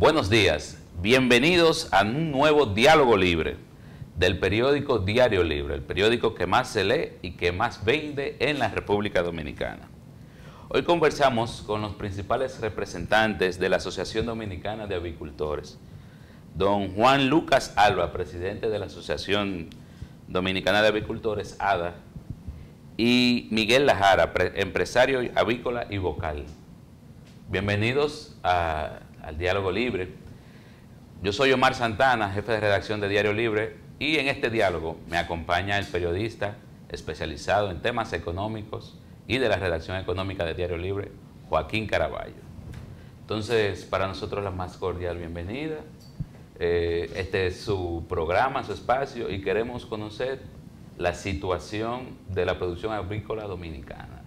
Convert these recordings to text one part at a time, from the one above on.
Buenos días, bienvenidos a un nuevo Diálogo Libre del periódico Diario Libre, el periódico que más se lee y que más vende en la República Dominicana. Hoy conversamos con los principales representantes de la Asociación Dominicana de Avicultores, don Juan Lucas Alba, presidente de la Asociación Dominicana de Avicultores, ADA, y Miguel Lajara, empresario avícola y vocal. Bienvenidos al Diálogo Libre. Yo soy Omar Santana, jefe de redacción de Diario Libre, y en este diálogo me acompaña el periodista especializado en temas económicos y de la redacción económica de Diario Libre, Joaquín Caraballo. Entonces, para nosotros la más cordial bienvenida. Este es su programa, su espacio, y queremos conocer la situación de la producción avícola dominicana.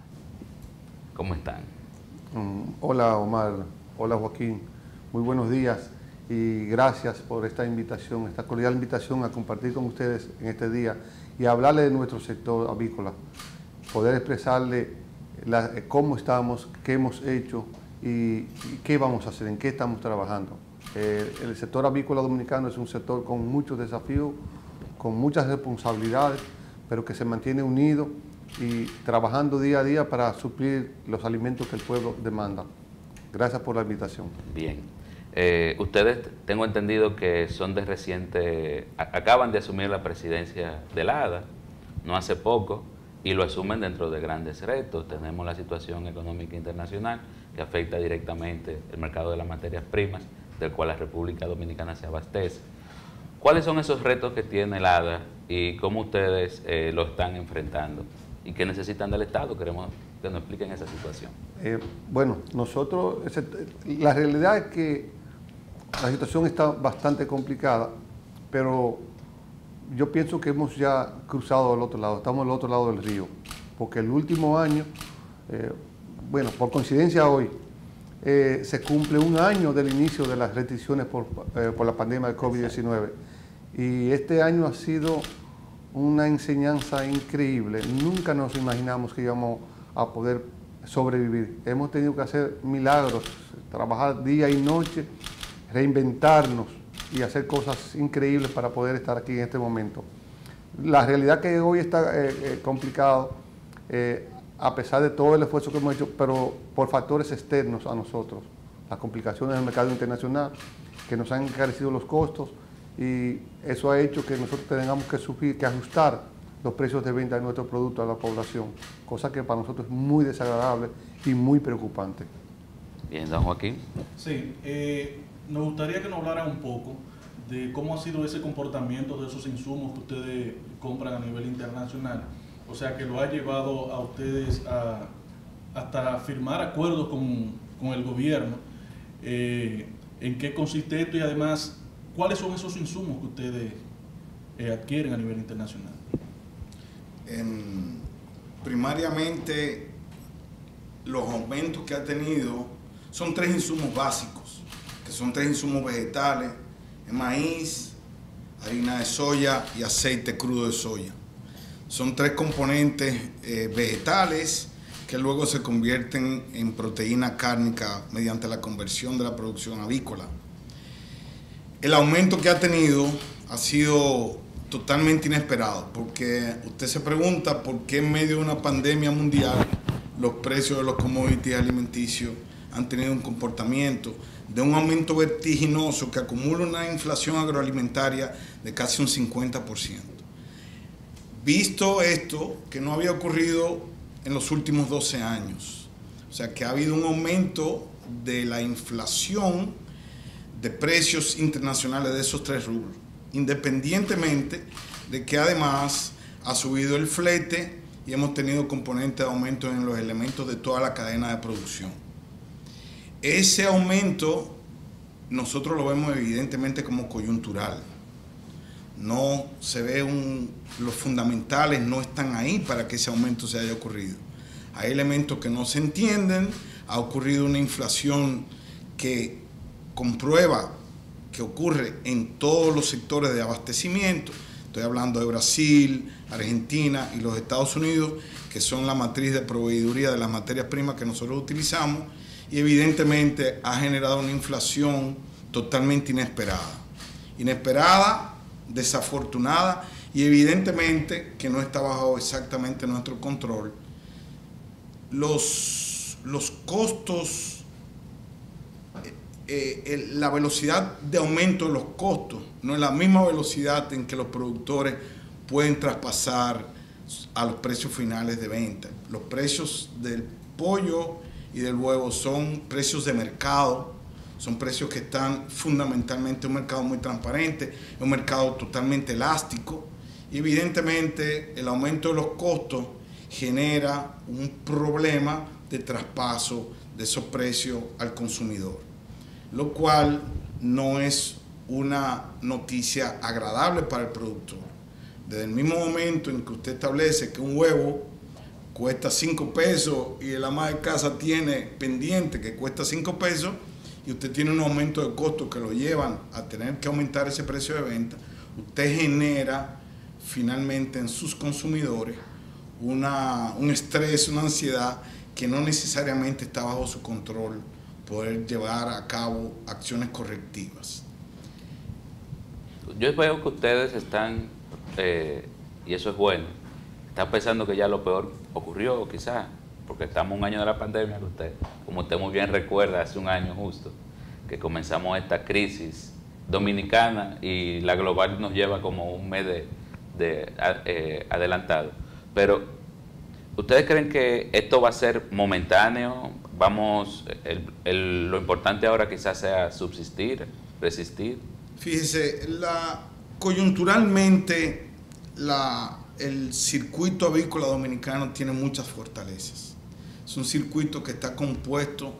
¿Cómo están? Hola Omar, hola Joaquín, muy buenos días y gracias por esta invitación, esta cordial invitación a compartir con ustedes en este día y hablarle de nuestro sector avícola, poder expresarle cómo estamos, qué hemos hecho y qué vamos a hacer, en qué estamos trabajando. El sector avícola dominicano es un sector con muchos desafíos, con muchas responsabilidades, pero que se mantiene unido y trabajando día a día para suplir los alimentos que el pueblo demanda. Gracias por la invitación. Bien. Ustedes, tengo entendido que son de reciente, acaban de asumir la presidencia de la ADA, no hace poco, y lo asumen dentro de grandes retos. Tenemos la situación económica internacional que afecta directamente el mercado de las materias primas, del cual la República Dominicana se abastece. ¿Cuáles son esos retos que tiene el ADA y cómo ustedes lo están enfrentando? ¿Y qué necesitan del Estado? Queremos que nos expliquen esa situación. Bueno, nosotros, la realidad es que la situación está bastante complicada, pero yo pienso que hemos ya cruzado al otro lado, estamos al otro lado del río, porque el último año, bueno, por coincidencia hoy, se cumple un año del inicio de las restricciones por la pandemia del COVID-19, y este año ha sido una enseñanza increíble. Nunca nos imaginamos que íbamos a poder sobrevivir. Hemos tenido que hacer milagros, trabajar día y noche, reinventarnos y hacer cosas increíbles para poder estar aquí en este momento. La realidad que hoy está complicado, a pesar de todo el esfuerzo que hemos hecho, pero por factores externos a nosotros, las complicaciones del mercado internacional, que nos han encarecido los costos, y eso ha hecho que nosotros tengamos que ajustar los precios de venta de nuestros productos a la población, cosa que para nosotros es muy desagradable y muy preocupante. Bien, don Joaquín. Sí, nos gustaría que nos hablaran un poco de cómo ha sido ese comportamiento de esos insumos que ustedes compran a nivel internacional, o sea, que lo ha llevado a ustedes hasta firmar acuerdos con el gobierno. ¿En qué consiste esto? Y además, ¿cuáles son esos insumos que ustedes adquieren a nivel internacional? Primariamente, los aumentos que ha tenido son tres insumos básicos, que son tres insumos vegetales: maíz, harina de soya y aceite crudo de soya. Son tres componentes vegetales que luego se convierten en proteína cárnica mediante la conversión de la producción avícola. El aumento que ha tenido ha sido totalmente inesperado, porque usted se pregunta por qué en medio de una pandemia mundial los precios de los commodities alimenticios han tenido un comportamiento de un aumento vertiginoso que acumula una inflación agroalimentaria de casi un 50%. Visto esto, que no había ocurrido en los últimos 12 años, o sea que ha habido un aumento de la inflación de precios internacionales de esos tres rubros, independientemente de que además ha subido el flete y hemos tenido componentes de aumento en los elementos de toda la cadena de producción. Ese aumento nosotros lo vemos evidentemente como coyuntural. No se ve los fundamentales no están ahí para que ese aumento se haya ocurrido. Hay elementos que no se entienden, ha ocurrido una inflación que comprueba que ocurre en todos los sectores de abastecimiento. Estoy hablando de Brasil, Argentina y los Estados Unidos, que son la matriz de proveeduría de las materias primas que nosotros utilizamos, y evidentemente ha generado una inflación totalmente inesperada. Inesperada, desafortunada y evidentemente que no está bajo exactamente nuestro control. Los costos, la velocidad de aumento de los costos no es la misma velocidad en que los productores pueden traspasar a los precios finales de venta. Los precios del pollo y del huevo son precios de mercado, son precios que están fundamentalmente en un mercado muy transparente, un mercado totalmente elástico, y evidentemente el aumento de los costos genera un problema de traspaso de esos precios al consumidor, lo cual no es una noticia agradable para el productor. Desde el mismo momento en que usted establece que un huevo cuesta 5 pesos y el ama de casa tiene pendiente que cuesta 5 pesos y usted tiene un aumento de costos que lo llevan a tener que aumentar ese precio de venta, usted genera finalmente en sus consumidores un estrés, una ansiedad que no necesariamente está bajo su control poder llevar a cabo acciones correctivas. Yo veo que ustedes están, y eso es bueno, están pensando que ya lo peor ocurrió quizás, porque estamos un año de la pandemia, como usted muy bien recuerda, hace un año justo, que comenzamos esta crisis dominicana y la global nos lleva como un mes adelantado. Pero, ¿ustedes creen que esto va a ser momentáneo? Lo importante ahora quizás sea subsistir, resistir. Fíjese, coyunturalmente el circuito avícola dominicano tiene muchas fortalezas. Es un circuito que está compuesto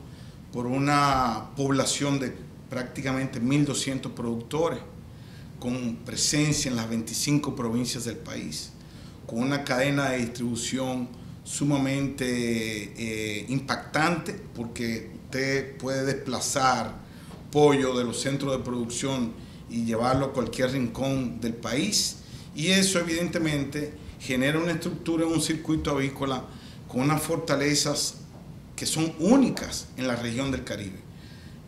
por una población de prácticamente 1.200 productores, con presencia en las 25 provincias del país, con una cadena de distribución sumamente impactante, porque usted puede desplazar pollo de los centros de producción y llevarlo a cualquier rincón del país, y eso evidentemente genera una estructura en un circuito avícola con unas fortalezas que son únicas en la región del Caribe.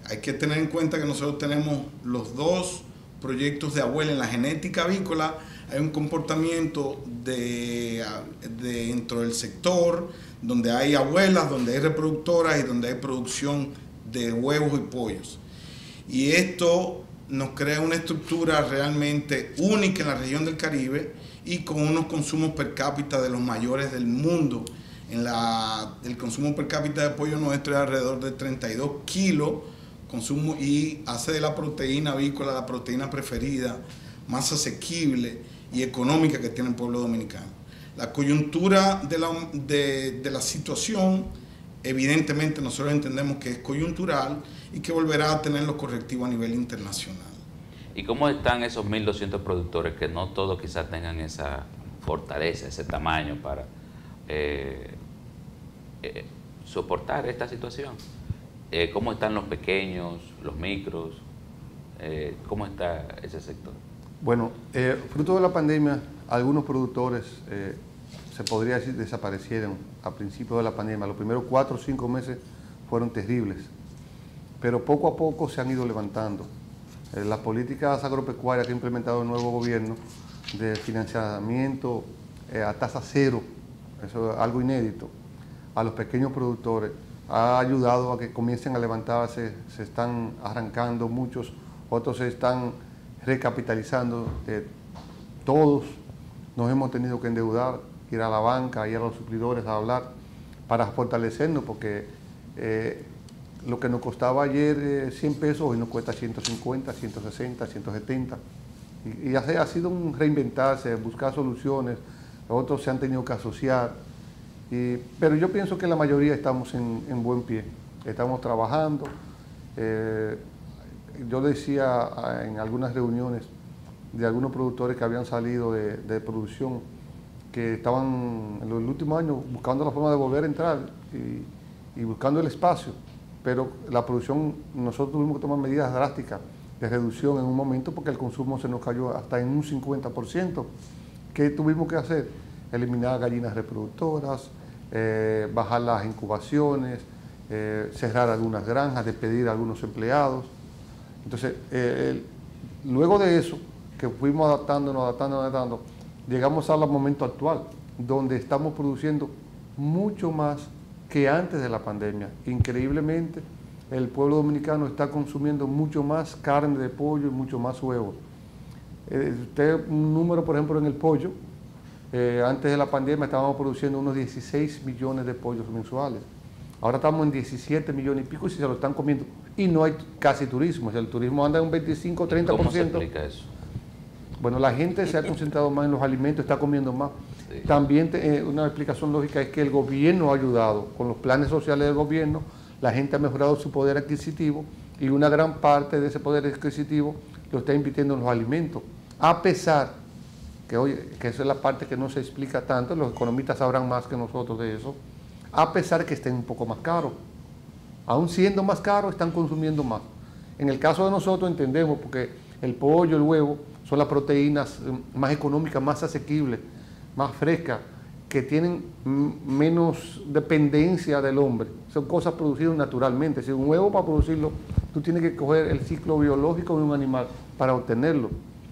Hay que tener en cuenta que nosotros tenemos los dos proyectos de abuela en la genética avícola. Hay un comportamiento dentro del sector donde hay abuelas, donde hay reproductoras y donde hay producción de huevos y pollos. Y esto nos crea una estructura realmente única en la región del Caribe y con unos consumos per cápita de los mayores del mundo. El consumo per cápita de pollo nuestro es alrededor de 32 kilos consumo, y hace de la proteína avícola la proteína preferida, más asequible y económica que tiene el pueblo dominicano. La coyuntura de la situación, evidentemente nosotros entendemos que es coyuntural y que volverá a tener los correctivos a nivel internacional. ¿Y cómo están esos 1.200 productores que no todos quizás tengan esa fortaleza, ese tamaño para soportar esta situación? ¿Cómo están los pequeños, los micros? ¿Cómo está ese sector? Bueno, fruto de la pandemia, algunos productores, se podría decir, desaparecieron a principio de la pandemia. Los primeros 4 o 5 meses fueron terribles, pero poco a poco se han ido levantando. Las políticas agropecuarias que ha implementado el nuevo gobierno de financiamiento a tasa cero, eso es algo inédito, a los pequeños productores, ha ayudado a que comiencen a levantarse, se están arrancando muchos, otros se están recapitalizando. Todos nos hemos tenido que endeudar, ir a la banca, ir a los suplidores a hablar para fortalecernos, porque lo que nos costaba ayer 100 pesos, hoy nos cuesta 150, 160, 170. Y ha sido un reinventarse, buscar soluciones. Otros se han tenido que asociar. Pero yo pienso que la mayoría estamos en buen pie. Estamos trabajando. Yo decía en algunas reuniones de algunos productores que habían salido de producción, que estaban en los últimos años buscando la forma de volver a entrar y buscando el espacio. Pero la producción, nosotros tuvimos que tomar medidas drásticas de reducción en un momento porque el consumo se nos cayó hasta en un 50%. ¿Qué tuvimos que hacer? Eliminar gallinas reproductoras, bajar las incubaciones, cerrar algunas granjas, despedir a algunos empleados. Entonces, luego de eso, que fuimos adaptando, llegamos al momento actual, donde estamos produciendo mucho más que antes de la pandemia. Increíblemente, el pueblo dominicano está consumiendo mucho más carne de pollo y mucho más huevos. Un número, por ejemplo, en el pollo, antes de la pandemia estábamos produciendo unos 16 millones de pollos mensuales. Ahora estamos en 17 millones y pico y se lo están comiendo. Y no hay casi turismo, o sea, el turismo anda en un 25-30%. ¿Cómo se explica eso? Bueno, la gente se ha concentrado más en los alimentos, está comiendo más. Sí. También una explicación lógica es que el gobierno ha ayudado, con los planes sociales del gobierno, la gente ha mejorado su poder adquisitivo y una gran parte de ese poder adquisitivo lo está invirtiendo en los alimentos. A pesar que, oye, que esa es la parte que no se explica tanto, los economistas sabrán más que nosotros de eso, a pesar que estén un poco más caros. Aún siendo más caros, están consumiendo más. En el caso de nosotros entendemos, porque el pollo, el huevo, son las proteínas más económicas, más asequibles, más frescas, que tienen menos dependencia del hombre. Son cosas producidas naturalmente. Si un huevo, para producirlo, tú tienes que coger el ciclo biológico de un animal para obtenerlo.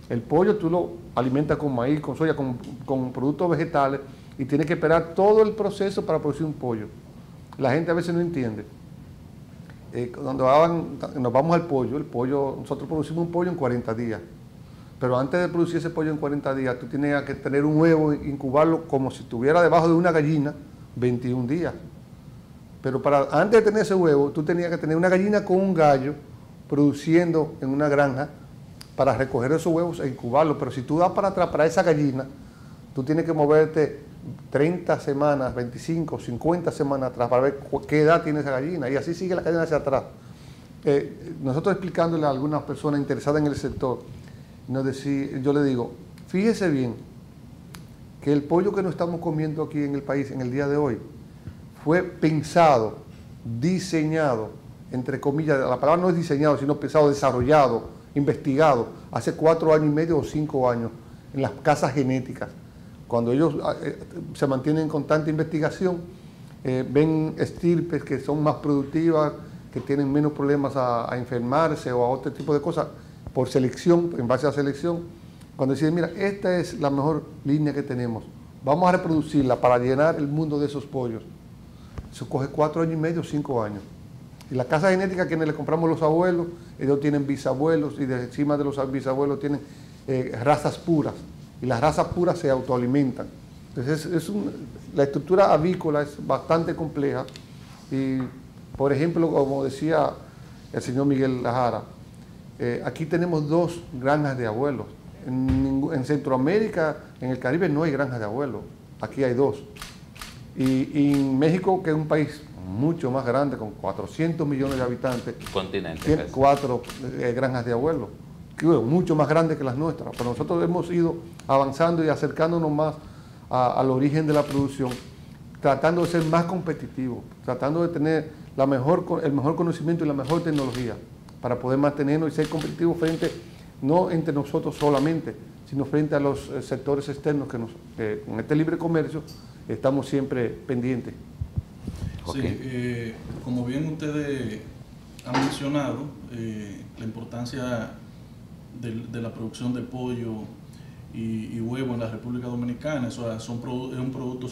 El pollo tú lo alimentas con maíz, con soya, con productos vegetales, y tienes que esperar todo el proceso para producir un pollo. La gente a veces no entiende. Cuando nos vamos al pollo, nosotros producimos un pollo en 40 días. Pero antes de producir ese pollo en 40 días, tú tenías que tener un huevo, incubarlo como si estuviera debajo de una gallina, 21 días. Pero antes de tener ese huevo, tú tenías que tener una gallina con un gallo produciendo en una granja para recoger esos huevos e incubarlos. Pero si tú das para atrás para esa gallina, tú tienes que moverte 30 semanas, 25, 50 semanas atrás para ver qué edad tiene esa gallina. Y así sigue la cadena hacia atrás. Nosotros explicándole a algunas personas interesadas en el sector, yo le digo, fíjese bien que el pollo que nos estamos comiendo aquí en el país en el día de hoy fue pensado, diseñado, entre comillas, la palabra no es diseñado, sino pensado, desarrollado, investigado, hace 4 años y medio o 5 años, en las casas genéticas. Cuando ellos se mantienen en constante investigación, ven estirpes que son más productivas, que tienen menos problemas a enfermarse o a otro tipo de cosas, por selección, en base a selección, cuando deciden, mira, esta es la mejor línea que tenemos, vamos a reproducirla para llenar el mundo de esos pollos. Eso coge 4 años y medio, 5 años. Y la casa genética a quienes le compramos los abuelos, ellos tienen bisabuelos y de encima de los bisabuelos tienen razas puras. Y las razas puras se autoalimentan. Entonces la estructura avícola es bastante compleja. Y, por ejemplo, como decía el señor Miguel Lajara, aquí tenemos 2 granjas de abuelos. En Centroamérica, en el Caribe, no hay granjas de abuelos. Aquí hay 2. Y en México, que es un país mucho más grande, con 400 millones de habitantes, tiene 4 granjas de abuelos, mucho más grandes que las nuestras. Pero nosotros hemos ido avanzando y acercándonos más al origen de la producción, tratando de ser más competitivos, tratando de tener el mejor conocimiento y la mejor tecnología, para poder mantenernos y ser competitivos no entre nosotros solamente, sino frente a los sectores externos que con este libre comercio estamos siempre pendientes. Sí, como bien ustedes han mencionado, la importancia de la producción de pollo y huevo en la República Dominicana, son productos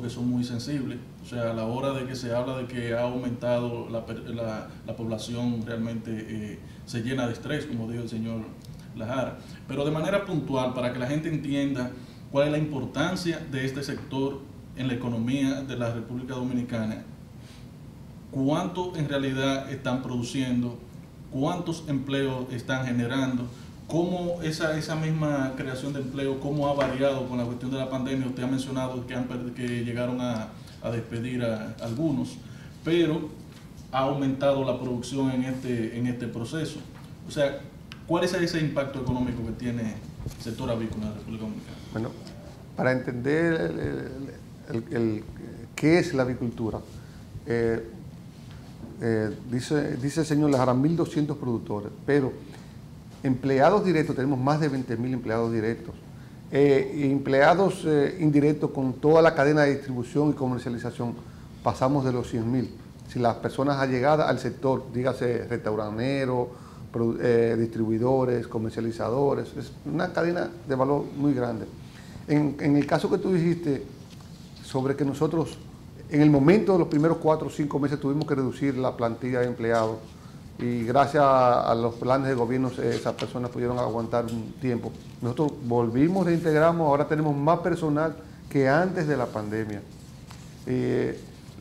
que son muy sensibles. O sea, a la hora de que se habla de que ha aumentado la población, realmente se llena de estrés, como dijo el señor Lajara. Pero de manera puntual, para que la gente entienda cuál es la importancia de este sector en la economía de la República Dominicana, cuánto en realidad están produciendo, cuántos empleos están generando, cómo esa misma creación de empleo, cómo ha variado con la cuestión de la pandemia. Usted ha mencionado que llegaron a despedir a algunos, pero ha aumentado la producción en este proceso. O sea, ¿cuál es ese impacto económico que tiene el sector avícola en la República Dominicana? Bueno, para entender qué es la avicultura, dice el señor Lajara, 1.200 productores, pero empleados directos, tenemos más de 20.000 empleados directos. Empleados indirectos con toda la cadena de distribución y comercialización, pasamos de los 100.000. Si las personas allegadas al sector, dígase restauranteros, distribuidores, comercializadores. Es una cadena de valor muy grande. En el caso que tú dijiste sobre que nosotros en el momento de los primeros 4 o 5 meses tuvimos que reducir la plantilla de empleados y gracias a los planes de gobierno esas personas pudieron aguantar un tiempo. Nosotros volvimos, reintegramos, ahora tenemos más personal que antes de la pandemia.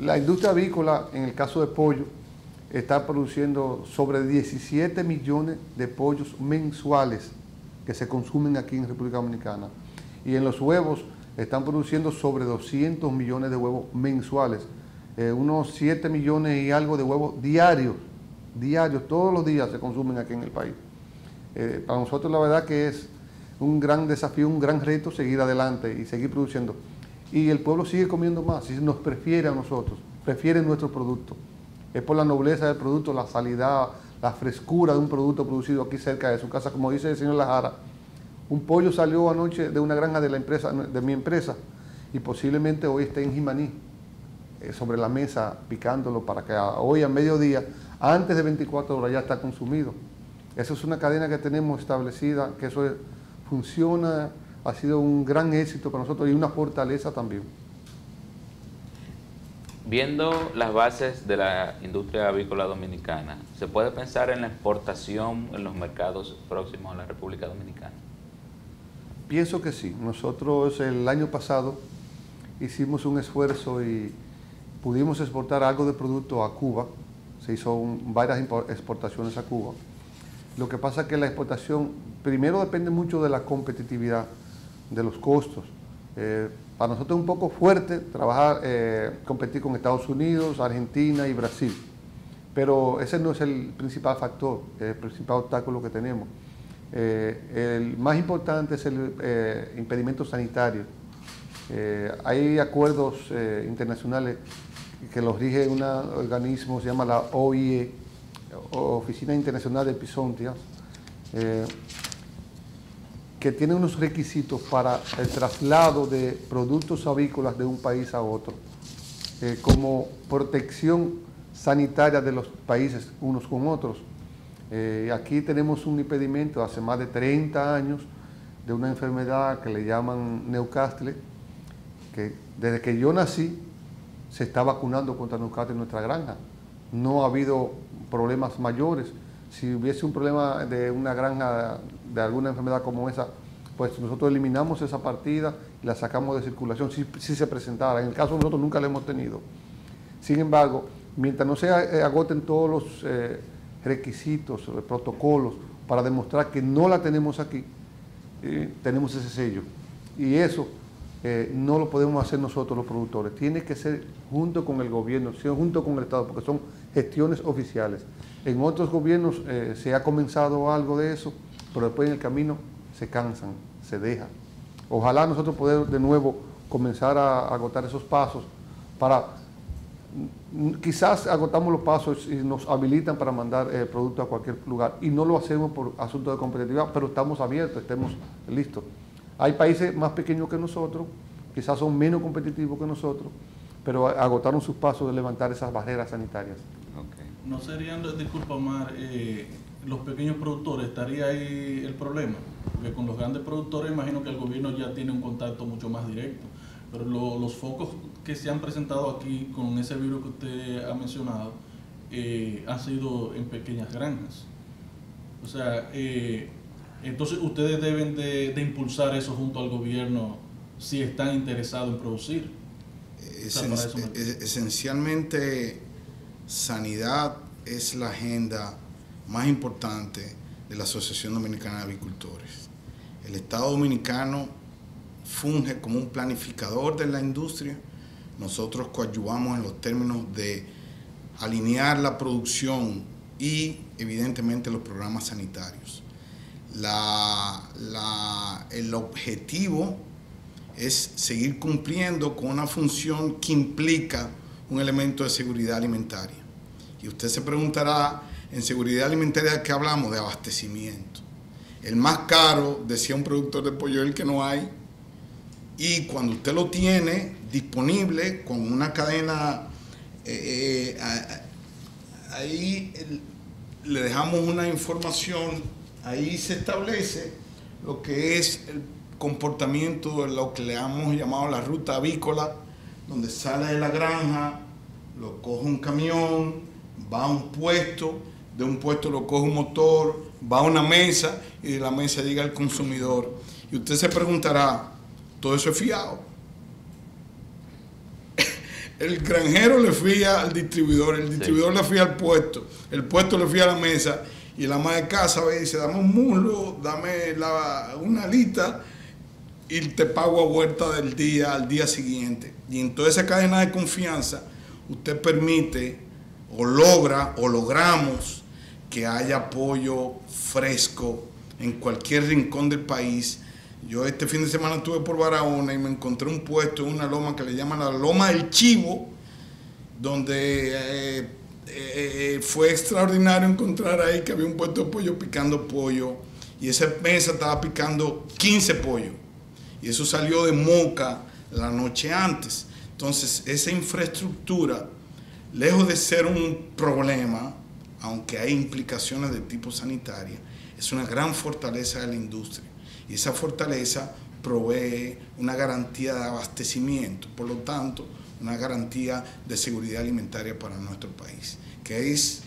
La industria avícola, en el caso de pollo, está produciendo sobre 17 millones de pollos mensuales que se consumen aquí en República Dominicana. Y en los huevos están produciendo sobre 200 millones de huevos mensuales, unos 7 millones y algo de huevos diarios, todos los días se consumen aquí en el país. Para nosotros la verdad que es un gran desafío, un gran reto seguir adelante y seguir produciendo. Y el pueblo sigue comiendo más, y nos prefiere a nosotros, prefiere nuestro producto. Es por la nobleza del producto, la salidad, la frescura de un producto producido aquí cerca de su casa. Como dice el señor Lajara, un pollo salió anoche de una granja de mi empresa y posiblemente hoy esté en Jimaní, sobre la mesa, picándolo para que hoy a mediodía, antes de 24 horas, ya está consumido. Eso es una cadena que tenemos establecida, que eso funciona, ha sido un gran éxito para nosotros y una fortaleza también. Viendo las bases de la industria avícola dominicana, ¿se puede pensar en la exportación en los mercados próximos a la República Dominicana? Pienso que sí. Nosotros el año pasado hicimos un esfuerzo y pudimos exportar algo de producto a Cuba. Se hizo varias exportaciones a Cuba. Lo que pasa es que la exportación primero depende mucho de la competitividad, de los costos. Para nosotros es un poco fuerte trabajar, competir con Estados Unidos, Argentina y Brasil. Pero ese no es el principal factor, el principal obstáculo que tenemos. El más importante es el impedimento sanitario. Hay acuerdos internacionales que los rige un organismo, se llama la OIE, Oficina Internacional de Epizootias, que tiene unos requisitos para el traslado de productos avícolas de un país a otro, como protección sanitaria de los países unos con otros. Aquí tenemos un impedimento hace más de 30 años de una enfermedad que le llaman Newcastle, que desde que yo nací se está vacunando contra Newcastle en nuestra granja. No ha habido problemas mayores. Si hubiese un problema de una granja de alguna enfermedad como esa, pues nosotros eliminamos esa partida y la sacamos de circulación si se presentara. En el caso de nosotros nunca la hemos tenido. Sin embargo, mientras no se agoten todos los requisitos, protocolos para demostrar que no la tenemos aquí, tenemos ese sello. Y eso no lo podemos hacer nosotros los productores. Tiene que ser junto con el gobierno, junto con el Estado, porque son gestiones oficiales. En otros gobiernos se ha comenzado algo de eso, pero después en el camino se cansan, se deja. Ojalá nosotros poder de nuevo comenzar a agotar esos pasos para, quizás agotamos los pasos y nos habilitan para mandar productos a cualquier lugar y no lo hacemos por asuntos de competitividad, pero estamos abiertos, estemos listos. Hay países más pequeños que nosotros, quizás son menos competitivos que nosotros, pero agotaron sus pasos de levantar esas barreras sanitarias. Okay. ¿No serían, disculpa Omar, los pequeños productores, estaría ahí el problema? Porque con los grandes productores imagino que el gobierno ya tiene un contacto mucho más directo, pero los focos que se han presentado aquí con ese virus que usted ha mencionado han sido en pequeñas granjas. O sea, entonces ustedes deben de impulsar eso junto al gobierno si están interesados en producir. Esencialmente, sanidad es la agenda más importante de la Asociación Dominicana de Avicultores. El Estado Dominicano funge como un planificador de la industria. Nosotros coadyuvamos en los términos de alinear la producción y evidentemente los programas sanitarios. El objetivo es seguir cumpliendo con una función que implica un elemento de seguridad alimentaria. Y usted se preguntará, en seguridad alimentaria, ¿de qué hablamos? De abastecimiento. El más caro, decía un productor de pollo, el que no hay. Y cuando usted lo tiene disponible con una cadena, ahí le dejamos una información, ahí se establece lo que es el comportamiento de lo que le hemos llamado la ruta avícola, donde sale de la granja, lo coge un camión, va a un puesto, de un puesto lo coge un motor, va a una mesa y de la mesa llega al consumidor. Y usted se preguntará, ¿todo eso es fiado? El granjero le fía al distribuidor, el distribuidor le fía al puesto, el puesto le fía a la mesa y el ama de casa ve y dice, dame un muslo, dame una alita y te pago a vuelta del día, al día siguiente. Y en toda esa cadena de confianza, usted permite o logra o logramos que haya pollo fresco en cualquier rincón del país. Yo este fin de semana estuve por Barahona y me encontré un puesto en una loma que le llaman la Loma del Chivo, donde fue extraordinario encontrar ahí que había un puesto de pollo picando pollo y esa mesa estaba picando 15 pollos y eso salió de Moca la noche antes. Entonces esa infraestructura, lejos de ser un problema, aunque hay implicaciones de tipo sanitario, es una gran fortaleza de la industria. Y esa fortaleza provee una garantía de abastecimiento, por lo tanto, una garantía de seguridad alimentaria para nuestro país. Que es,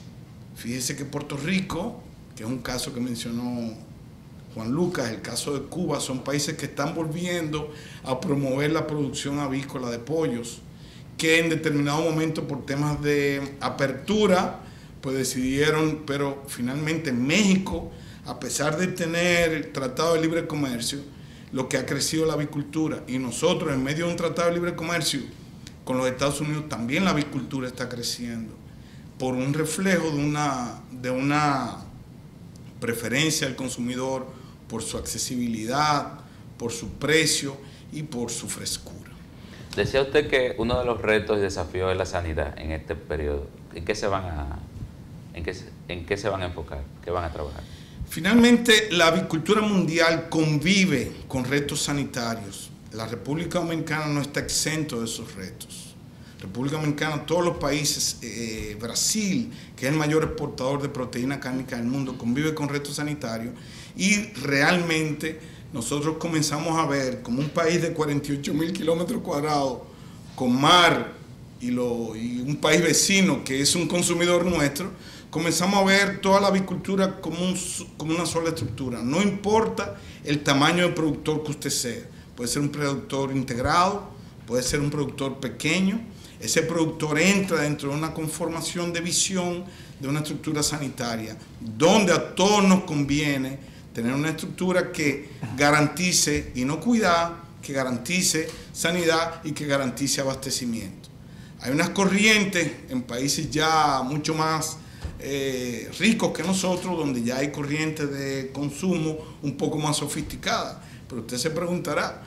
fíjese que Puerto Rico, que es un caso que mencionó Juan Lucas, el caso de Cuba, son países que están volviendo a promover la producción avícola de pollos, que en determinado momento por temas de apertura, pues decidieron, pero finalmente México, a pesar de tener el Tratado de Libre Comercio, lo que ha crecido la avicultura, y nosotros en medio de un Tratado de Libre Comercio con los Estados Unidos también la avicultura está creciendo, por un reflejo de una preferencia al consumidor por su accesibilidad, por su precio y por su frescura. Decía usted que uno de los retos y desafíos es la sanidad en este periodo. ¿En qué se van a enfocar? ¿Qué van a trabajar? Finalmente, la avicultura mundial convive con retos sanitarios. La República Dominicana no está exento de esos retos. República Dominicana, todos los países, Brasil, que es el mayor exportador de proteína cárnica del mundo, convive con retos sanitarios y realmente nosotros comenzamos a ver como un país de 48.000 kilómetros cuadrados con mar y un país vecino que es un consumidor nuestro, comenzamos a ver toda la avicultura como una sola estructura. No importa el tamaño de productor que usted sea. Puede ser un productor integrado, puede ser un productor pequeño. Ese productor entra dentro de una conformación de visión de una estructura sanitaria, donde a todos nos conviene tener una estructura que garantice inocuidad, que garantice sanidad y que garantice abastecimiento. Hay unas corrientes en países ya mucho más ricos que nosotros, donde ya hay corrientes de consumo un poco más sofisticadas. Pero usted se preguntará,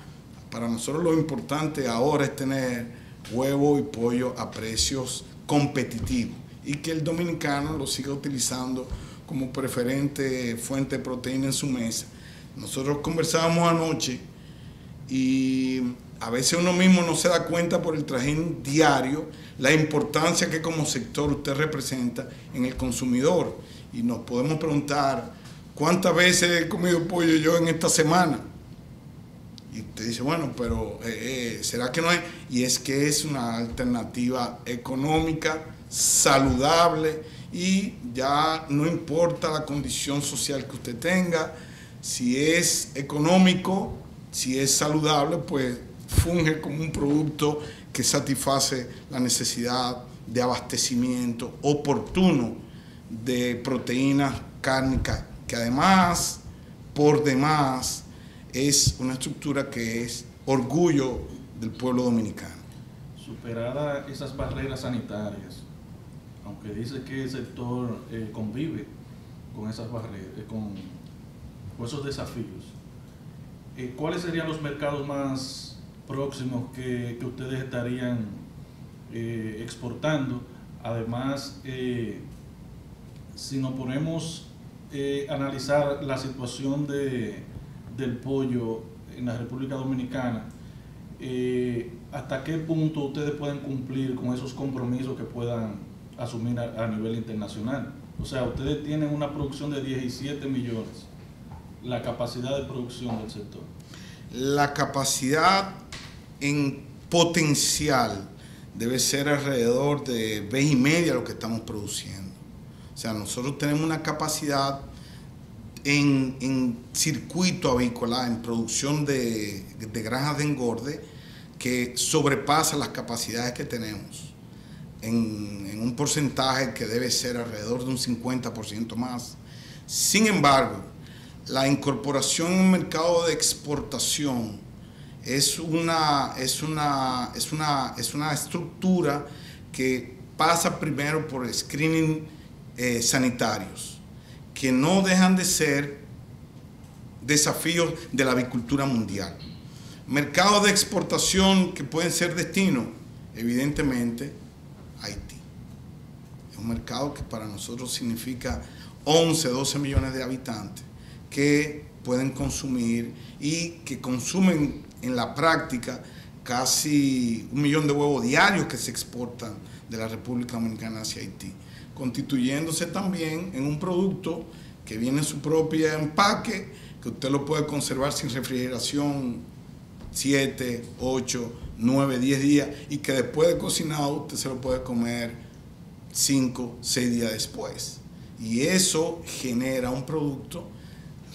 para nosotros lo importante ahora es tener huevo y pollo a precios competitivos y que el dominicano lo siga utilizando como preferente fuente de proteína en su mesa. Nosotros conversábamos anoche y a veces uno mismo no se da cuenta por el trajín diario la importancia que como sector usted representa en el consumidor. Y nos podemos preguntar, ¿cuántas veces he comido pollo yo en esta semana? Y usted dice, bueno, pero ¿será que no hay? Y es que es una alternativa económica, saludable, y ya no importa la condición social que usted tenga, si es económico, si es saludable, pues funge como un producto que satisface la necesidad de abastecimiento oportuno de proteínas cárnicas, que además, por demás, es una estructura que es orgullo del pueblo dominicano. Superadas esas barreras sanitarias, aunque dice que el sector convive con esas barreras, con esos desafíos, ¿cuáles serían los mercados más próximos que ustedes estarían exportando? Además, si nos ponemos a analizar la situación del pollo en la República Dominicana, ¿hasta qué punto ustedes pueden cumplir con esos compromisos que puedan asumir a nivel internacional? O sea, ustedes tienen una producción de 17 millones, la capacidad de producción del sector. La capacidad en potencial debe ser alrededor de vez y media lo que estamos produciendo. O sea, nosotros tenemos una capacidad en circuito avícola, en producción de granjas de engorde, que sobrepasa las capacidades que tenemos en un porcentaje que debe ser alrededor de un 50% más. Sin embargo, la incorporación en el mercado de exportación es una estructura que pasa primero por screening sanitarios, que no dejan de ser desafíos de la avicultura mundial. Mercados de exportación que pueden ser destino, evidentemente, Haití. Es un mercado que para nosotros significa 11, 12 millones de habitantes que pueden consumir y que consumen en la práctica casi 1 millón de huevos diarios que se exportan de la República Dominicana hacia Haití, constituyéndose también en un producto que viene en su propio empaque, que usted lo puede conservar sin refrigeración 7, 8, 9, 10 días y que después de cocinado usted se lo puede comer 5, 6 días después. Y eso genera un producto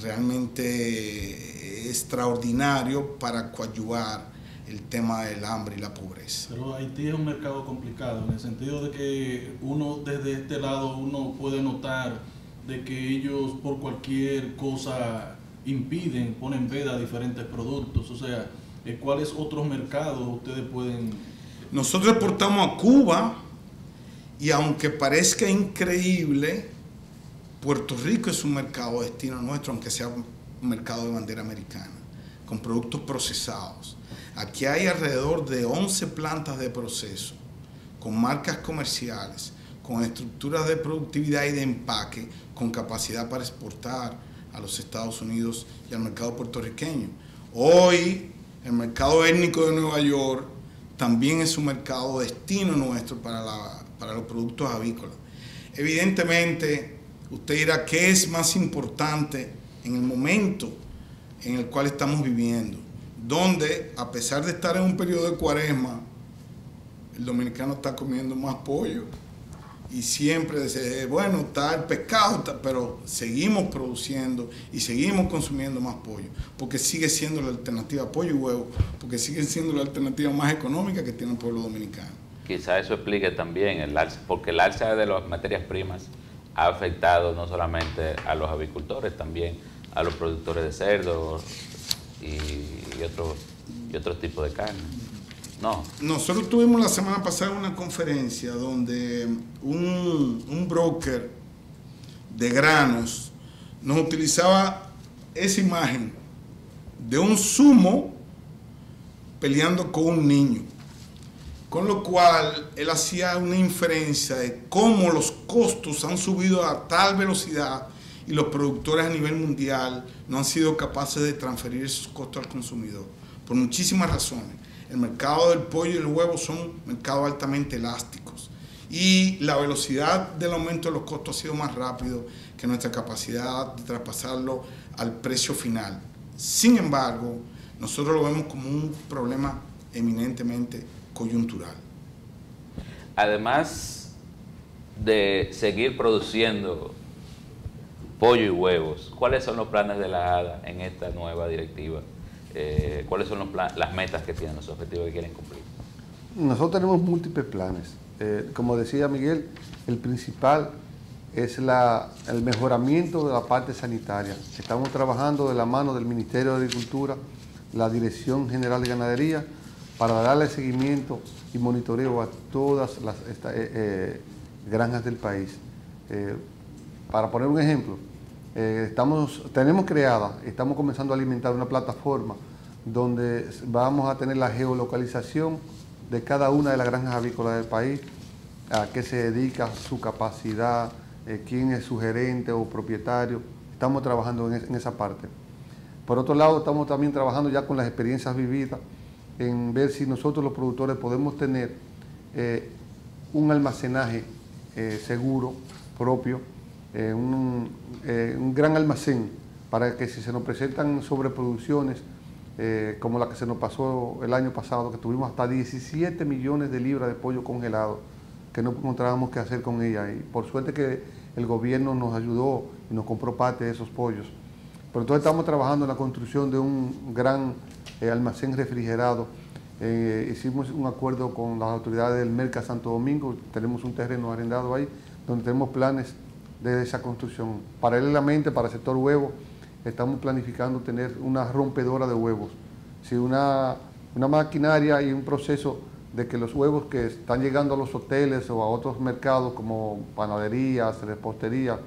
realmente extraordinario para coadyuvar el tema del hambre y la pobreza. Pero Haití es un mercado complicado, en el sentido de que uno desde este lado uno puede notar de que ellos por cualquier cosa impiden, ponen veda a diferentes productos. O sea, ¿cuáles otros mercados ustedes pueden...? Nosotros exportamos a Cuba y aunque parezca increíble, Puerto Rico es un mercado destino nuestro, aunque sea un mercado de bandera americana, con productos procesados. Aquí hay alrededor de 11 plantas de proceso, con marcas comerciales, con estructuras de productividad y de empaque, con capacidad para exportar a los Estados Unidos y al mercado puertorriqueño. Hoy, el mercado étnico de Nueva York también es un mercado destino nuestro para los productos avícolas. Evidentemente, usted dirá, ¿qué es más importante en el momento en el cual estamos viviendo? Donde, a pesar de estar en un periodo de cuaresma, el dominicano está comiendo más pollo. Y siempre dice, bueno, está el pescado, pero seguimos produciendo y seguimos consumiendo más pollo, porque sigue siendo la alternativa pollo y huevo, porque sigue siendo la alternativa más económica que tiene el pueblo dominicano. Quizá eso explique también el alza, porque el alza de las materias primas ha afectado no solamente a los avicultores, también a los productores de cerdo y otros tipos de carne. No. Nosotros tuvimos la semana pasada una conferencia donde un broker de granos nos utilizaba esa imagen de un sumo peleando con un niño, con lo cual él hacía una inferencia de cómo los costos han subido a tal velocidad y los productores a nivel mundial no han sido capaces de transferir esos costos al consumidor, por muchísimas razones. El mercado del pollo y el huevo son mercados altamente elásticos y la velocidad del aumento de los costos ha sido más rápido que nuestra capacidad de traspasarlo al precio final. Sin embargo, nosotros lo vemos como un problema eminentemente coyuntural. Además de seguir produciendo pollo y huevos, ¿cuáles son los planes de la ADA en esta nueva directiva? ¿Cuáles son las metas que tienen, los objetivos que quieren cumplir? Nosotros tenemos múltiples planes. Como decía Miguel, el principal es el mejoramiento de la parte sanitaria. Estamos trabajando de la mano del Ministerio de Agricultura, la Dirección General de Ganadería, para darle seguimiento y monitoreo a todas las granjas del país. Para poner un ejemplo, estamos comenzando a alimentar una plataforma donde vamos a tener la geolocalización de cada una de las granjas avícolas del país, a qué se dedica, su capacidad, quién es su gerente o propietario. Estamos trabajando en esa parte. Por otro lado, estamos también trabajando ya con las experiencias vividas en ver si nosotros los productores podemos tener un almacenaje seguro, propio, un gran almacén para que si se nos presentan sobreproducciones, como la que se nos pasó el año pasado, que tuvimos hasta 17 millones de libras de pollo congelado, que no encontrábamos qué hacer con ella. Y por suerte que el gobierno nos ayudó y nos compró parte de esos pollos. Pero entonces estamos trabajando en la construcción de un gran almacén refrigerado. Hicimos un acuerdo con las autoridades del Merca Santo Domingo, tenemos un terreno arrendado ahí, donde tenemos planes de esa construcción. Paralelamente, para el sector huevo, estamos planificando tener una rompedora de huevos. Si una maquinaria y un proceso de que los huevos que están llegando a los hoteles o a otros mercados como panaderías, repostería,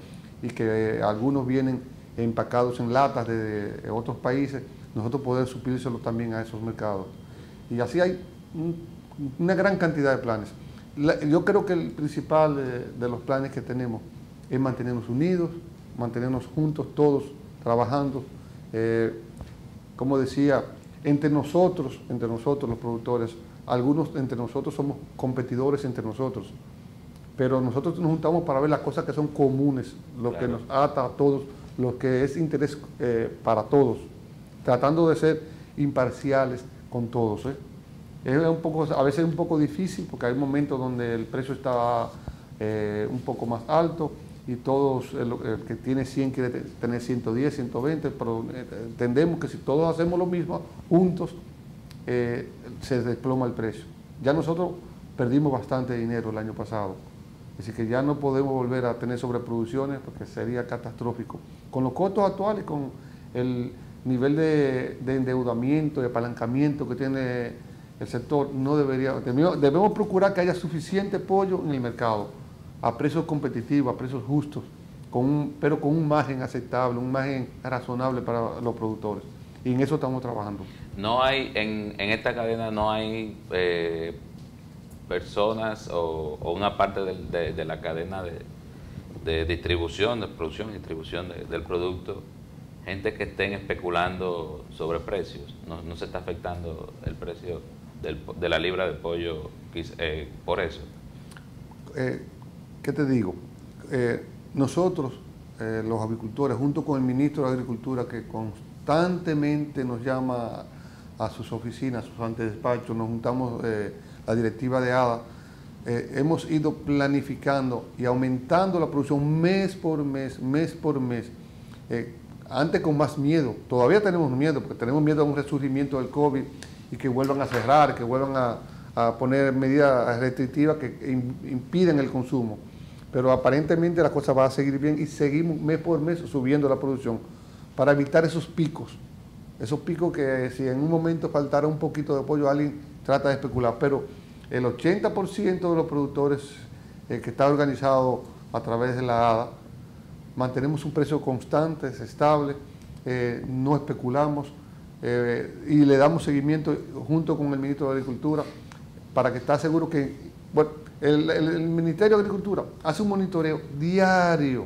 y que algunos vienen empacados en latas de otros países, nosotros poder suplírselo también a esos mercados. Y así hay una gran cantidad de planes. Yo creo que el principal de los planes que tenemos es mantenernos unidos, mantenernos juntos todos, trabajando. Como decía, entre nosotros los productores, algunos entre nosotros somos competidores entre nosotros, pero nosotros nos juntamos para ver las cosas que son comunes, lo claro, que nos ata a todos, lo que es interés para todos, tratando de ser imparciales con todos. Es a veces un poco difícil porque hay momentos donde el precio está un poco más alto y todos, el que tiene 100 quiere tener 110, 120, pero entendemos que si todos hacemos lo mismo juntos, se desploma el precio. Ya nosotros perdimos bastante dinero el año pasado, así que ya no podemos volver a tener sobreproducciones porque sería catastrófico. Con los costos actuales, con el nivel de endeudamiento, de apalancamiento que tiene el sector, debemos procurar que haya suficiente pollo en el mercado, a precios competitivos, a precios justos, pero con un margen aceptable, un margen razonable para los productores. Y en eso estamos trabajando. No hay, en esta cadena no hay personas o una parte de la cadena de distribución, de producción y distribución del producto, gente que estén especulando sobre precios. No se está afectando el precio de la libra de pollo por eso. ¿Qué te digo? Nosotros, los avicultores, junto con el ministro de Agricultura, que constantemente nos llama a sus oficinas, a sus antedespachos, nos juntamos la directiva de ADA, hemos ido planificando y aumentando la producción mes por mes, antes con más miedo, todavía tenemos miedo, porque tenemos miedo a un resurgimiento del COVID y que vuelvan a cerrar, que vuelvan a poner medidas restrictivas que impiden el consumo. Pero aparentemente la cosa va a seguir bien y seguimos mes por mes subiendo la producción para evitar esos picos que si en un momento faltara un poquito de pollo, alguien trata de especular. Pero el 80% de los productores que está organizado a través de la ADA, mantenemos un precio constante, estable, no especulamos y le damos seguimiento junto con el ministro de Agricultura para que esté seguro que, bueno, el Ministerio de Agricultura hace un monitoreo diario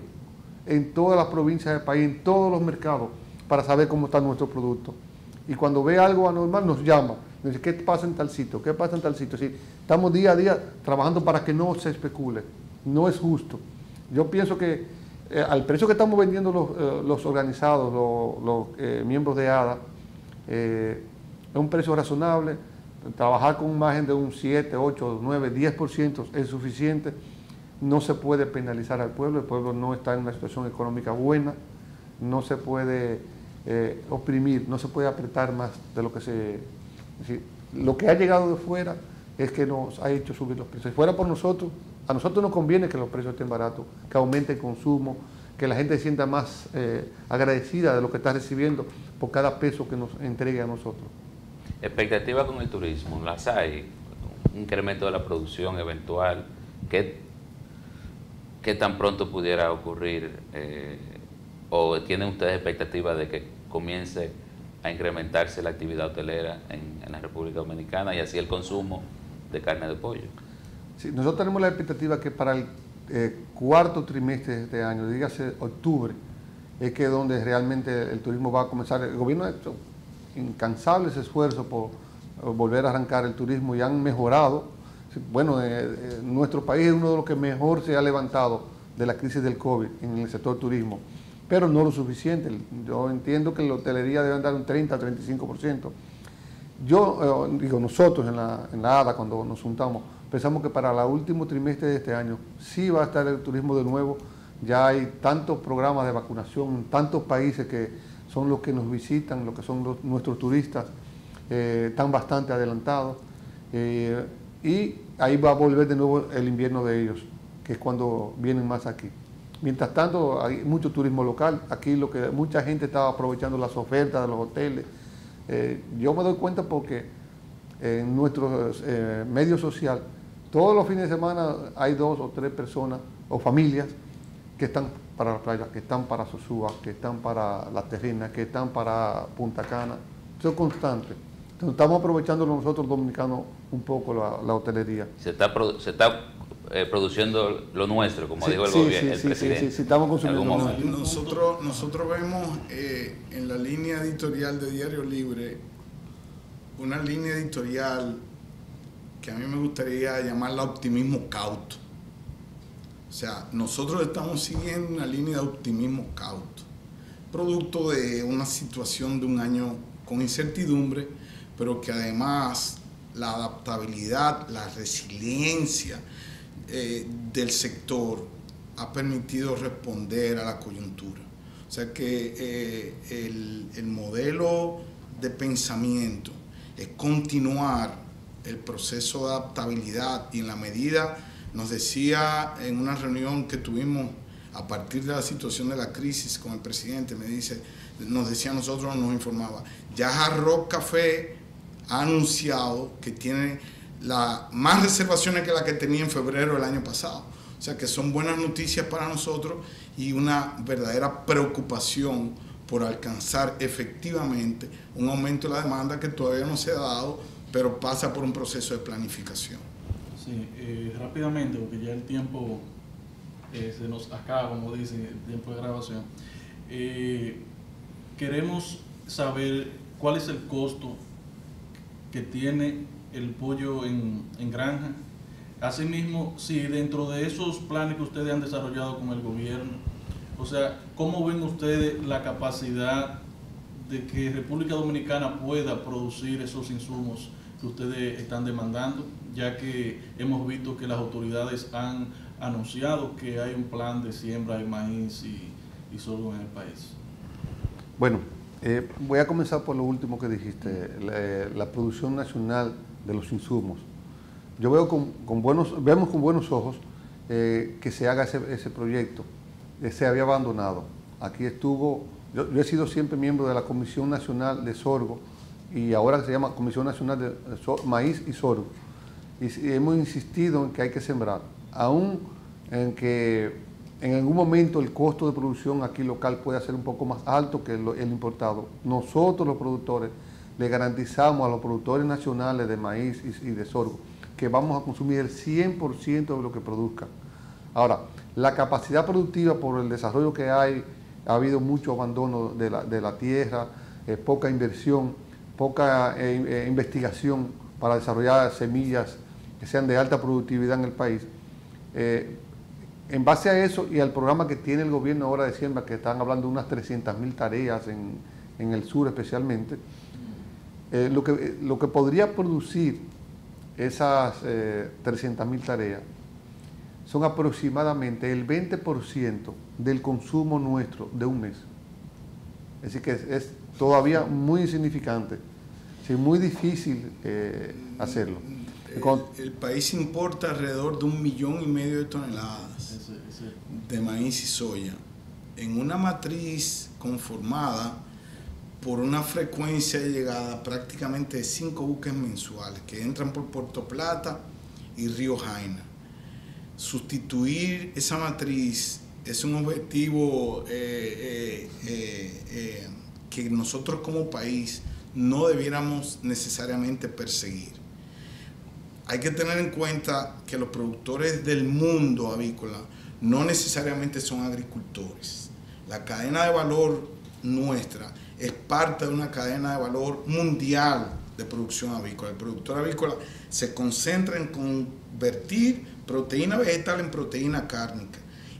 en todas las provincias del país, en todos los mercados, para saber cómo está nuestro producto. Y cuando ve algo anormal nos llama, nos dice, ¿qué pasa en tal sitio? ¿Qué pasa en tal sitio? Sí, estamos día a día trabajando para que no se especule, no es justo. Yo pienso que al precio que estamos vendiendo los organizados, los miembros de ADA, es un precio razonable. Trabajar con un margen de un 7, 8, 9, 10% es suficiente. No se puede penalizar al pueblo, el pueblo no está en una situación económica buena, no se puede oprimir, no se puede apretar más de lo que se... Es decir, lo que ha llegado de fuera es que nos ha hecho subir los precios. Si fuera por nosotros, a nosotros nos conviene que los precios estén baratos, que aumente el consumo, que la gente se sienta más agradecida de lo que está recibiendo por cada peso que nos entregue a nosotros. Expectativa con el turismo, las hay, un incremento de la producción eventual, ¿qué tan pronto pudiera ocurrir? ¿O tienen ustedes expectativa de que comience a incrementarse la actividad hotelera en la República Dominicana y así el consumo de carne de pollo? Sí, nosotros tenemos la expectativa que para el cuarto trimestre de este año, dígase octubre, es que donde realmente el turismo va a comenzar. El gobierno ha hecho incansables esfuerzos por volver a arrancar el turismo y han mejorado. Bueno, nuestro país es uno de los que mejor se ha levantado de la crisis del COVID en el sector turismo, pero no lo suficiente. Yo entiendo que la hotelería debe andar un 30-35%. Yo digo, nosotros en la ADA, cuando nos juntamos, pensamos que para el último trimestre de este año sí va a estar el turismo de nuevo. Ya hay tantos programas de vacunación, tantos países que son los que nos visitan, los que son nuestros turistas, están bastante adelantados. Y ahí va a volver de nuevo el invierno de ellos, que es cuando vienen más aquí. Mientras tanto, hay mucho turismo local. Aquí mucha gente estaba aprovechando las ofertas de los hoteles. Yo me doy cuenta porque en nuestro medio social, todos los fines de semana hay 2 o 3 personas o familias que están para la playa, que están para Sosúa, que están para La Terrina, que están para Punta Cana. Eso es constante. Entonces, estamos aprovechando nosotros dominicanos un poco la hotelería. Se está produciendo lo nuestro, como dijo el gobierno, el presidente. Sí, estamos consumiendo. Nosotros vemos en la línea editorial de Diario Libre una línea editorial que a mí me gustaría llamarla optimismo cauto. O sea, nosotros estamos siguiendo una línea de optimismo cauto, producto de una situación de un año con incertidumbre, pero que además la adaptabilidad, la resiliencia del sector ha permitido responder a la coyuntura. O sea que el modelo de pensamiento es continuar el proceso de adaptabilidad y en la medida, nos decía en una reunión que tuvimos a partir de la situación de la crisis con el presidente, nos decía a nosotros, nos informaba, ya Hard Rock Café ha anunciado que tiene más reservaciones que la que tenía en febrero del año pasado. O sea que son buenas noticias para nosotros y una verdadera preocupación por alcanzar efectivamente un aumento de la demanda que todavía no se ha dado, pero pasa por un proceso de planificación. Sí, rápidamente, porque ya el tiempo se nos acaba, como dicen, el tiempo de grabación. Queremos saber cuál es el costo que tiene el pollo en granja. Asimismo, si dentro de esos planes que ustedes han desarrollado con el gobierno, o sea, ¿cómo ven ustedes la capacidad de que República Dominicana pueda producir esos insumos que ustedes están demandando, ya que hemos visto que las autoridades han anunciado que hay un plan de siembra de maíz y sorgo en el país? Bueno, voy a comenzar por lo último que dijiste, la producción nacional de los insumos. Yo vemos con buenos ojos que se haga ese proyecto. Se había abandonado. Aquí estuvo, yo he sido siempre miembro de la Comisión Nacional de Sorgo y ahora se llama Comisión Nacional de Maíz y Sorgo. Y hemos insistido en que hay que sembrar, aún en que en algún momento el costo de producción aquí local puede ser un poco más alto que el importado. Nosotros los productores le garantizamos a los productores nacionales de maíz y de sorgo que vamos a consumir el 100% de lo que produzcan. Ahora, la capacidad productiva por el desarrollo que hay, ha habido mucho abandono de la tierra, poca inversión, poca investigación para desarrollar semillas que sean de alta productividad en el país. En base a eso y al programa que tiene el gobierno ahora de siembra, que están hablando de unas 300.000 tareas en el sur especialmente, lo que podría producir esas 300.000 tareas son aproximadamente el 20% del consumo nuestro de un mes. Es decir, que es todavía muy insignificante, es muy difícil hacerlo. El país importa alrededor de 1,5 millones de toneladas de maíz y soya en una matriz conformada por una frecuencia de llegada prácticamente de 5 buques mensuales que entran por Puerto Plata y Río Jaina. Sustituir esa matriz es un objetivo que nosotros como país no debiéramos necesariamente perseguir. Hay que tener en cuenta que los productores del mundo avícola no necesariamente son agricultores. La cadena de valor nuestra es parte de una cadena de valor mundial de producción avícola. El productor avícola se concentra en convertir proteína vegetal en proteína cárnica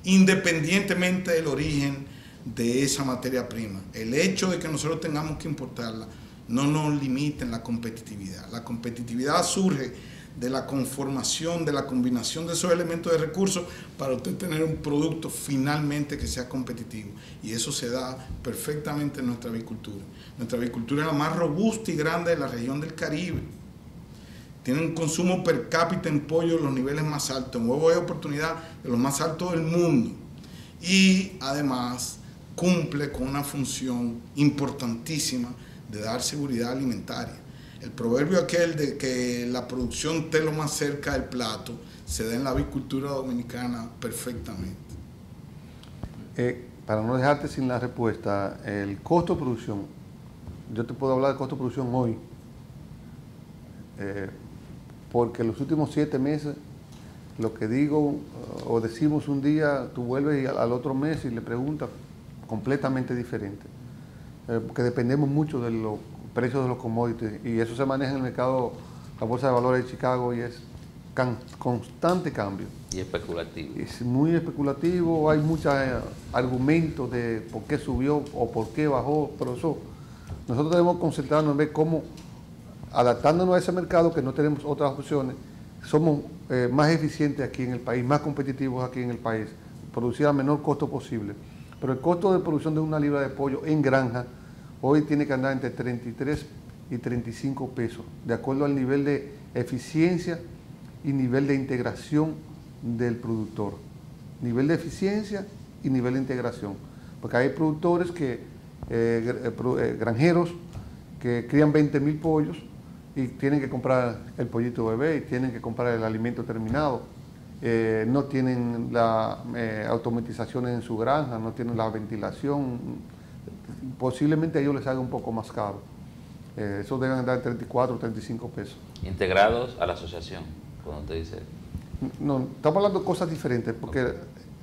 independientemente del origen de esa materia prima. El hecho de que nosotros tengamos que importarla no nos limita en la competitividad. La competitividad surge de la conformación, de la combinación de esos elementos de recursos para usted tener un producto finalmente que sea competitivo. Y eso se da perfectamente en nuestra avicultura. Nuestra avicultura es la más robusta y grande de la región del Caribe. Tiene un consumo per cápita en pollo de los niveles más altos, en huevos de oportunidad de los más altos del mundo. Y además cumple con una función importantísima de dar seguridad alimentaria. El proverbio aquel de que la producción esté lo más cerca del plato se da en la avicultura dominicana perfectamente. Para no dejarte sin la respuesta, el costo de producción, yo te puedo hablar del costo de producción hoy, porque los últimos 7 meses, lo que digo o decimos un día, tú vuelves al otro mes y le preguntas, completamente diferente, porque dependemos mucho de los precios de los commodities y eso se maneja en el mercado, la bolsa de valores de Chicago, y es constante cambio. Y especulativo. Es muy especulativo, hay muchos argumentos de por qué subió o por qué bajó, pero eso nosotros debemos concentrarnos en ver cómo, adaptándonos a ese mercado que no tenemos otras opciones, somos más eficientes aquí en el país, más competitivos aquí en el país, producir al menor costo posible. Pero el costo de producción de una libra de pollo en granja hoy tiene que andar entre 33 y 35 pesos, de acuerdo al nivel de eficiencia y nivel de integración del productor. Nivel de eficiencia y nivel de integración. Porque hay productores granjeros que crían 20.000 pollos y tienen que comprar el pollito bebé y tienen que comprar el alimento terminado. No tienen la automatización en su granja, no tienen la ventilación. Posiblemente a ellos les haga un poco más caro. Eso deben dar 34 o 35 pesos. Integrados a la asociación, cuando te dice. No, estamos hablando de cosas diferentes, porque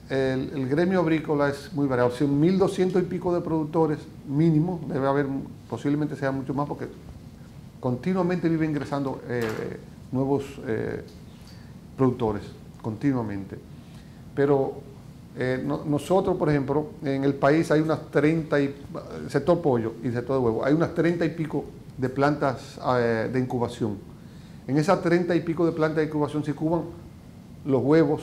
el gremio agrícola es muy variado. Son 1.200 y pico de productores mínimo, debe haber, posiblemente sea mucho más, porque continuamente viven ingresando nuevos productores, continuamente. Pero nosotros, por ejemplo, en el país hay unas 30, sector pollo y sector de huevo, hay unas 30 y pico de plantas de incubación. En esas 30 y pico de plantas de incubación se incuban los huevos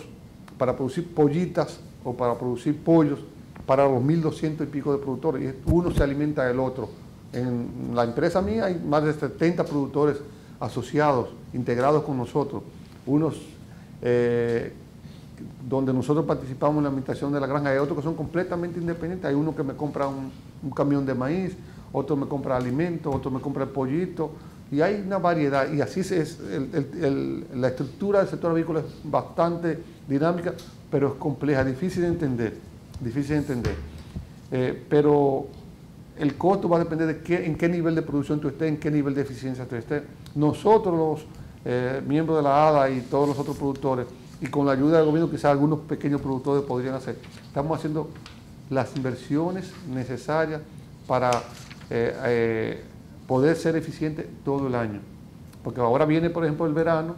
para producir pollitas o para producir pollos para los 1.200 y pico de productores. Y uno se alimenta del otro. En la empresa mía hay más de 70 productores asociados, integrados con nosotros. Unos donde nosotros participamos en la administración de la granja, hay otros que son completamente independientes. Hay uno que me compra un camión de maíz, otro me compra alimentos, otro me compra el pollito, y hay una variedad, y así es. La estructura del sector avícola es bastante dinámica, pero es compleja, difícil de entender, pero el costo va a depender de en qué nivel de producción tú estés, en qué nivel de eficiencia tú estés. Nosotros, los miembros de la ADA y todos los otros productores, y con la ayuda del gobierno, quizás algunos pequeños productores podrían hacer, estamos haciendo las inversiones necesarias para poder ser eficientes todo el año. Porque ahora viene, por ejemplo, el verano,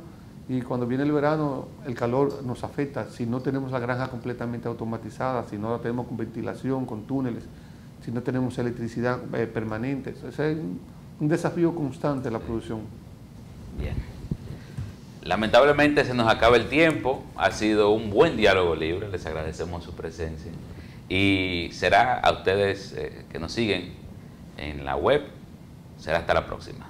y cuando viene el verano el calor nos afecta. Si no tenemos la granja completamente automatizada, si no la tenemos con ventilación, con túneles, si no tenemos electricidad permanente, ese es un desafío constante la producción. Bien. Lamentablemente se nos acaba el tiempo. Ha sido un buen diálogo libre, les agradecemos su presencia y será a ustedes que nos siguen en la web, será hasta la próxima.